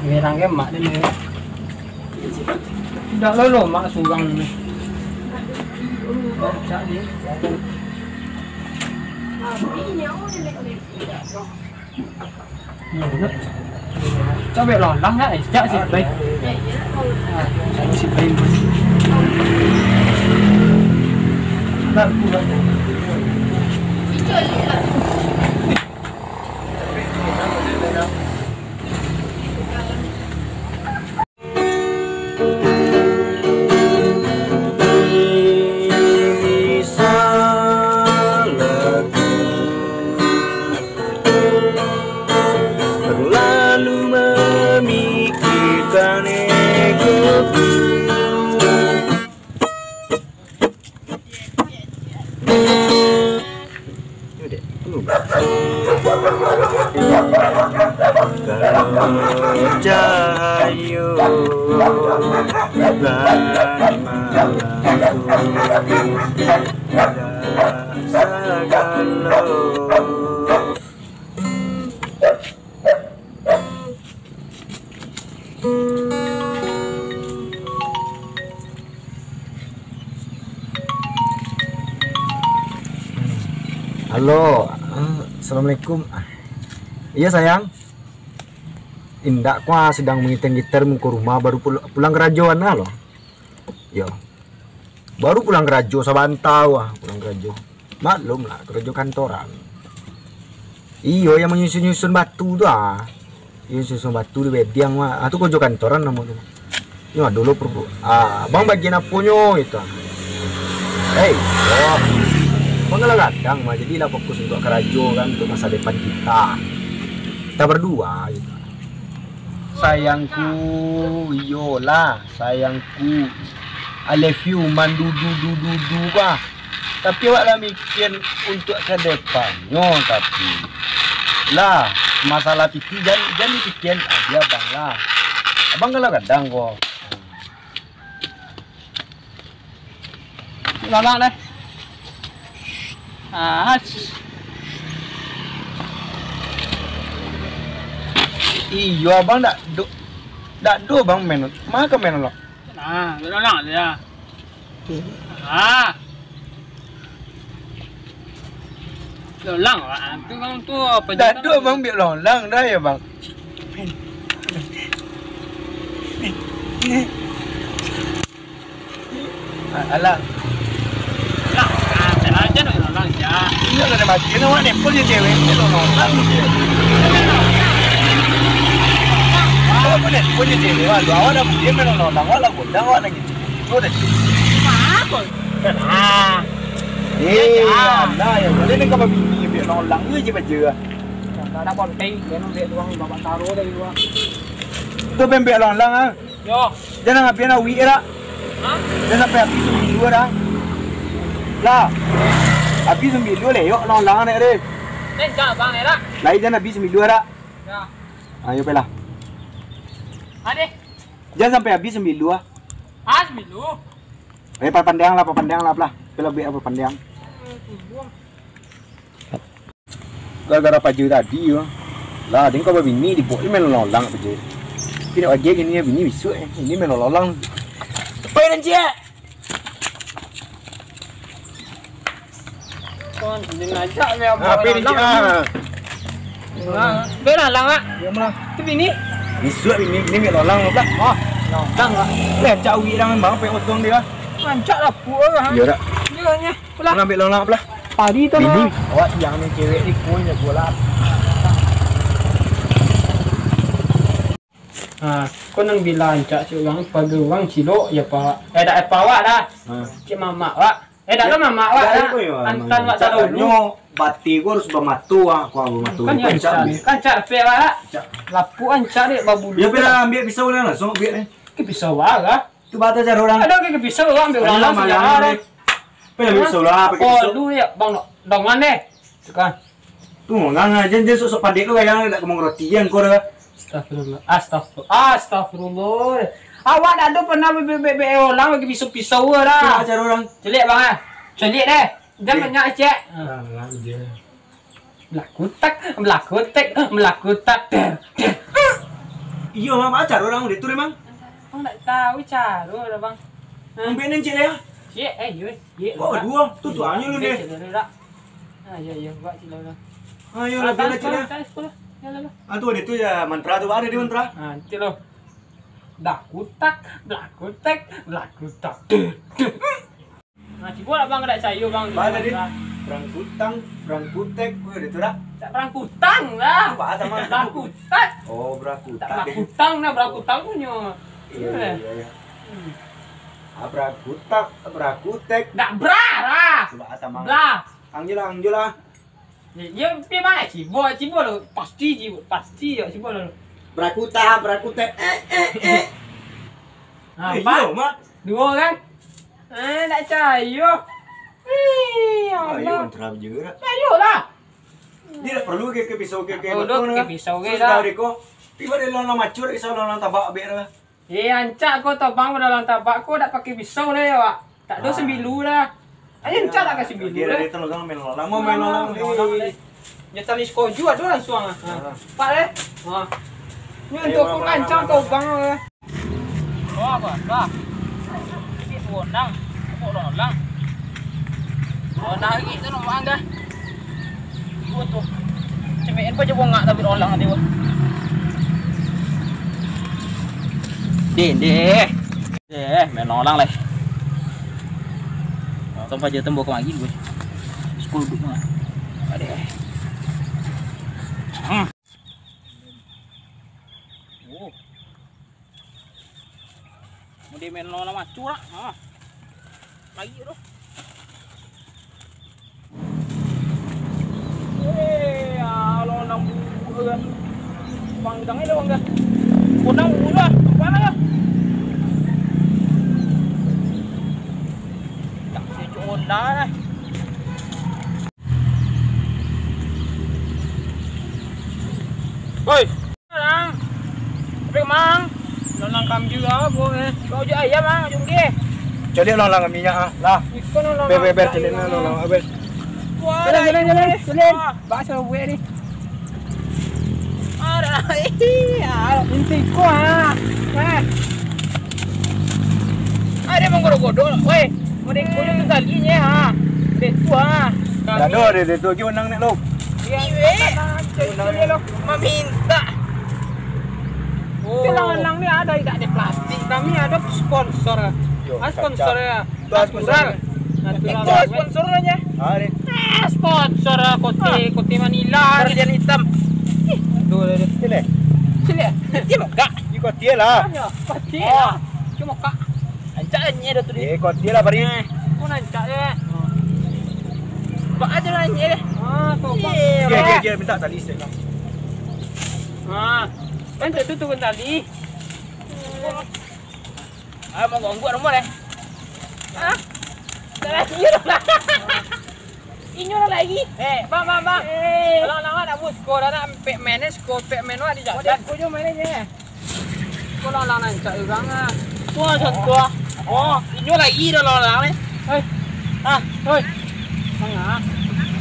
Merang ke mak dia ni. Dah lolo mak surang ni. Cak ni. Coba lolang lah, cak sih baik. Saya sih baik. Tak pula. Cahayu dan Halo, assalamualaikum. Iya sayang. Indak kuah sedang mengitar-ngitar ke rumah baru pulang kerajuan lah loh. Yo. Baru pulang kerajo sabantau pulang kerajo. Maklum lah kerajo kantoran. Iyo yang menyusun-nyusun batu tuh Iyo susun batu di Bediang mah. Itu kerja kantoran namanya. Ini mah dulu perlu. Bang bagian apunyo itu. Hey, oh. Bang kadang mah jadilah fokus untuk kerajo kan untuk masa depan kita. Kita berdua gitu. Sayangku, iyolah sayangku, I love you man du bah. Tapi awak lah mikir untuk ke depannya tapi lah masalah pipi jangan dipikirin aja bang lah. Abang kalau kadang kok. Lolang deh. Iyo abang dak do bang men. Maka men lo. Nah, lolang dia. Lolang lah. Tu kan tu apa Dak do bang biar lolang dah ya bang. Alah. Lolang. Saya aja nak lolang ya. Ini ada mati ni awak nepol je cewek ni lolang. Awak boleh punya cewek awak dah dia men lolang awak lah gondang awak lagi. Tu dah. Apa? Nah ya boleh ni kau bini biar lolang je baca. Tak ada konting, dia nak lihat tuang bapak taruh dari luar. Tu biar lolang Yo. Jangan ngapain awi dah. Jangan sampai habis dua dah. Lah. Habis 9 le yuk lolang ni re. Jangan bang era. Lain jangan habis 9 dah. Ya. Ayo pelah. Ade. Jangan sampai habis 9. Milu. Pandang lah pelah. Pelah biar apa pandang. Gara-gara paju tadi lah dia kau bini dibuat main lolang aja. Tidak aja gini bini bisu ini main lolang. Apa yang dia? Kon ngajak dia Apa yang dia? Bela lang ah. Ya malah. Tu bini. Bisu bini main lolang lah. Lolang ah. Leh cak wi dah bang pe otong dia. Mancak lah puas ah. Ya dak. Dia nya. Pulang. Ambil lolang pelah. Padi tu Bini. lah. Awak yang ni cewek ni punya bola. Kau nang bilang cak orang pagi orang cilok ya pak. Dak apa awak dah. Cik mama awak. Dak lah mama awak dah. Antan awak tak dulu. Bati gua harus bermatu aku bermatu. Kan cak pe awak. Lapu kan cak dek babulu. Ya bila ambil pisau lah langsung ambil ni. Ke pisau awak. Tu bata cara orang. Ada ke pisau orang ambil orang langsung ada. Bila pisau lah pakai pisau. Oh, lu ya bang dong mana? Sekarang. Tu ngang aja dia sok pandai lu yang nak ngomong roti yang kau dah. Astagfirullah. Awak dah ada pernah bebe orang bagi pisau-pisau dah. Cara orang. Celik bang ah. Celik deh. Jangan banyak cek. Melaku tak. Iya, Mang, acar orang udah tur emang. Bang tak tahu cara dah bang. Mang benen cik ya. Cik, cik. Oh, dua. Tu tuanya lu deh. Ya, buat cik lah. Ayo, lah bela cik ya. Sekolah. Ya lah. Ah, tu ada tu ya mantra tu ada di mantra. Nanti lo. Dakutak, blakutek, blakutak. Nah, cibo lah bang, ada sayur bang. Mana dia? Perang kutang, perang kutek, ada tu dah. Tak perang kutang lah. Apa ada mana? Brakutak. Oh, brakutang. Tak brakutang lah, brakutang punya. Iya. Brakutak, brakutek. Tak bra lah. Coba ada mang. Bla. Angjul lah. Ya, pergi mana cibo lo. Pasti ya cibo lo. Brakuta, brakutek. Apa? Mak. Dua kan? Tak cayo. Ayo, mantra juga. Cayo lah. Dia perlu ke pisau ke betul ke pisau ke dah. Sudah ko. Tiba dia lona macur isau lona tabak ber lah. Ancak kau tabang dalam tabak kau tak pakai pisau dah ya, Pak. Tak ada sembilu dah. Ayo ancak tak kasih sembilu. Dia dia tolong melong. Mau melong. Ya tali skoju ada langsung ah. Pak le. Ha. Ni untuk kau ancak tabang ah. Oh, apa? Ini wonang. Mau rolang. Wonang gitu nombang dah. Ibu tu. Cemein pa jebong ngak tapi rolang nanti wah. Deh, main orang lah. Sampai je tembok lagi gue. Sekolah duduk mana? Ada. Oh. Mau dia main orang macur lah. Lagi tu. Kalau nang bukan. Pangdang ini bang. Kunang ulah, mana ya? Tak sejuk dah. Woi, mang. Apa mang? Lolang kam juga boleh. Kau je ayam mang, jom dia. Jadi lolang minyak ah. Lah. Ikon lolang. Ber celin lolang abis. Jalan. Bahasa gue ni. Ada inti ko ha. Ada menggodo-godo. Woi, mending ko yung talinya ha. Detu ha. Dado de tu ki unang nek lo. Iwe. Meminta. Tilang-lang ni ada tidak ada plastik. Kami ada sponsor. Sponsor ya. Natural. Itu sponsornya. Ada. Sponsor Kote Manila. Sarjan hitam. Dua Sile. Dia muka. Ikut dia lah. Pasti. Cuma muka. Ancaknya dah tu dia. Ikut dia lah bari. Kau nancak dia. Bak aja lah ni. Tu. Dia minta tali set. Kan tu kan tali. Mau ganggu nombor eh. Tak lagi lah. Inyo lagi. Bang. Kalau nak bus ko dah nak pek manage ko pek menu di jalan. Ko jo manage. Ko lang nancak urang ah. Tua contoh. Oh, inyo lagi dah lang ni. Hei. Hei. Mangga.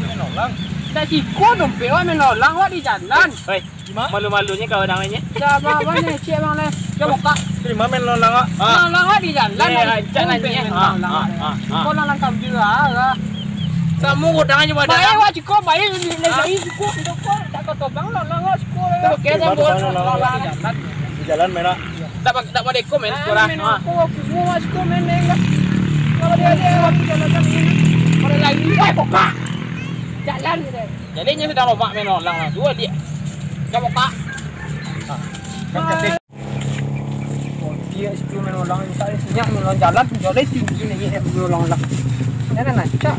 Menolong. Tak siko dompe oi menolong wa di jalan. Hei. Malu-malunya kau namanya. Siapa banyak cik bang le. Coba kak. Terima menolong ah. Menolong di jalan. Jalan ni. Ko lang kam juga. Kamu udah aja pada. Baik wah ciko baik lagi ciko itu kok tak ketopang lo ciko. Coba kira Di jalan merah. Tak mau deko men sekolah. Aku mau ciko men enggak. Kalau dia waktu jalan ini. Kalau lagi buka. Jalan gitu. Jadinya sudah lomba menolong lah. Dua dia. Coba kak. Kan kata. Dia sebelum menolong saya senyap menolong jalan jadi tinggi ni menolong lah. Ini nancak.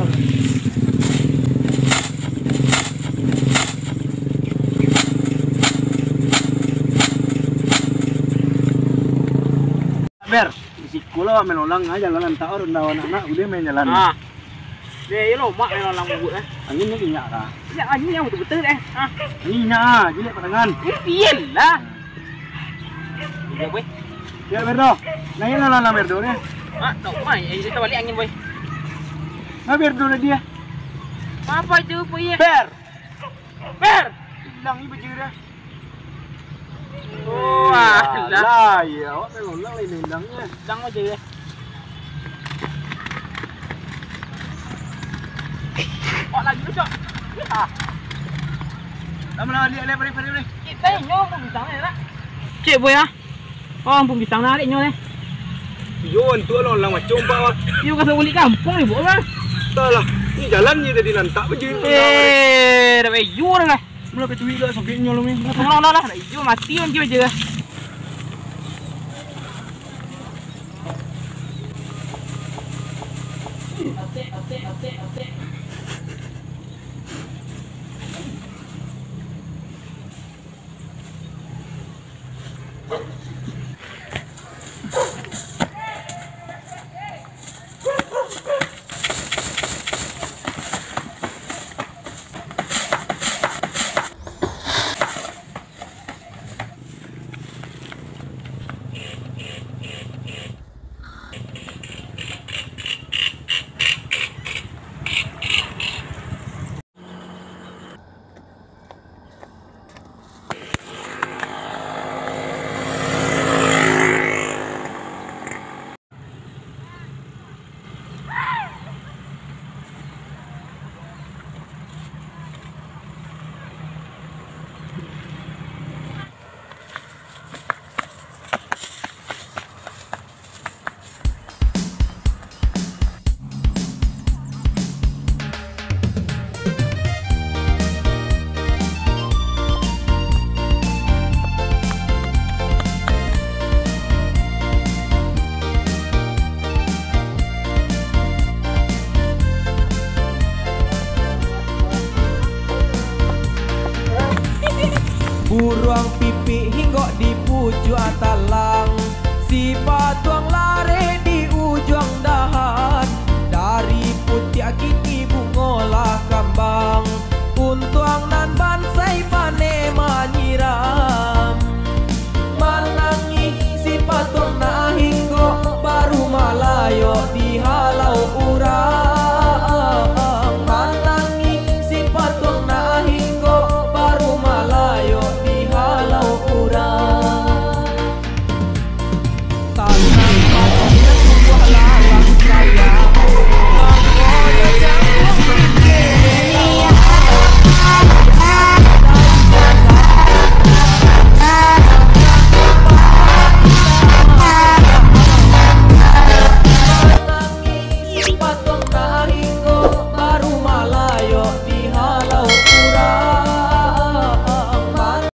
Ber, si kulo menolong aja jalan tak orang anak udah main jalan. Dia lo mak menolong buat Anginnya kinyak kah? Ya anginnya betul-betul Anginnya, jadi padangan. Iyalah. Ya boy. Ya Berdo, nangin na Berdo ni. Tak mai, kita balik angin boy. Na Berdo na dia. Apa itu boy? Ber. Ber. Hilang ibu je dia. Wah, lah ya, awak memang ulang lain undangnya. Sedang aja ya. Oh lagi tu cok. Lama-lama dia beri. Kita nyom pun pisang ni nak. Cik boy ah. Oh pun pisang nak adik nyom ni. Yon tu orang macam apa? You kasih balik kampung ni boy lah. Entahlah, ni jalannya tadi nantak baju. Dah baik you dah. Mula kecuali dah sampai nyolong ni. Tolong lah. You mati kan dia je. Buruang pipi hinggok di pucuk talang, si patuang